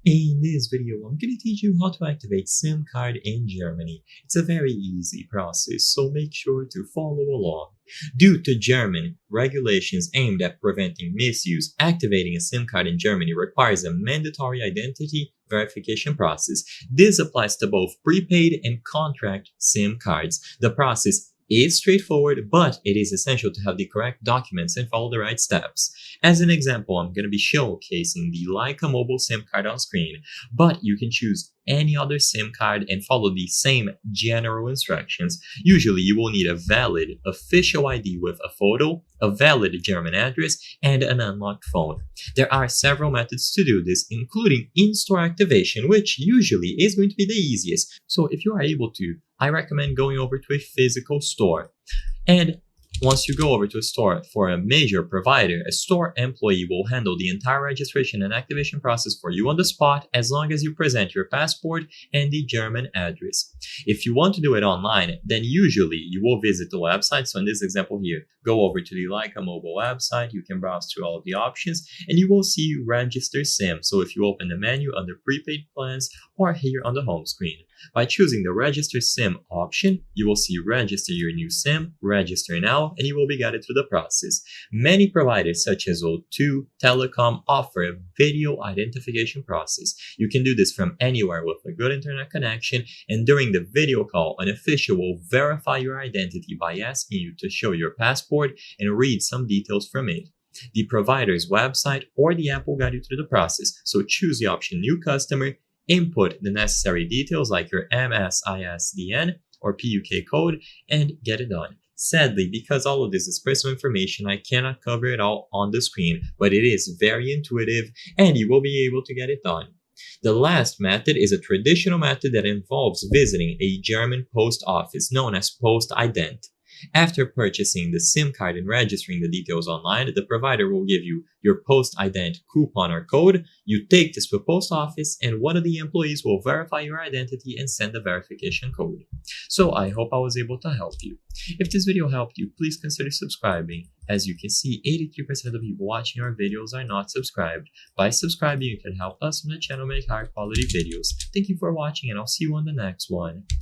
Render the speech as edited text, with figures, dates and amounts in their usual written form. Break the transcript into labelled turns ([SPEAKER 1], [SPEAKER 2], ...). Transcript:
[SPEAKER 1] In this video, I'm going to teach you how to activate SIM card in Germany. It's a very easy process, so make sure to follow along. Due to German regulations aimed at preventing misuse, activating a SIM card in Germany requires a mandatory identity verification process. This applies to both prepaid and contract SIM cards. The process is straightforward, but it is essential to have the correct documents and follow the right steps. As an example, I'm going to be showcasing the Leica mobile SIM card on screen, but you can choose any other SIM card and follow the same general instructions. Usually, you will need a valid official ID with a photo, a valid German address, and an unlocked phone. There are several methods to do this, including in-store activation, which usually is going to be the easiest. So if you are able to, I recommend going over to a physical store. And once you go over to a store for a major provider, a store employee will handle the entire registration and activation process for you on the spot as long as you present your passport and the German address. If you want to do it online, then usually you will visit the website. So in this example here, go over to the Leica mobile website, you can browse through all of the options and you will see register SIM. So if you open the menu under prepaid plans or here on the home screen, by choosing the register SIM option, you will see register your new SIM, register now, and you will be guided through the process. Many providers such as O2, Telecom offer a video identification process. You can do this from anywhere with a good internet connection, and during the video call, an official will verify your identity by asking you to show your passport and read some details from it. The provider's website or the app will guide you through the process, so choose the option New Customer, input the necessary details like your MSISDN or PUK code, and get it done. Sadly, because all of this is personal information, I cannot cover it all on the screen, but it is very intuitive and you will be able to get it done. The last method is a traditional method that involves visiting a German post office known as Postident. After purchasing the SIM card and registering the details online, the provider will give you your Postident coupon or code. You take this to a post office and one of the employees will verify your identity and send the verification code. So I hope I was able to help you. If this video helped you, please consider subscribing. As you can see, 83% of the people watching our videos are not subscribed. By subscribing, you can help us on the channel make higher quality videos. Thank you for watching and I'll see you on the next one.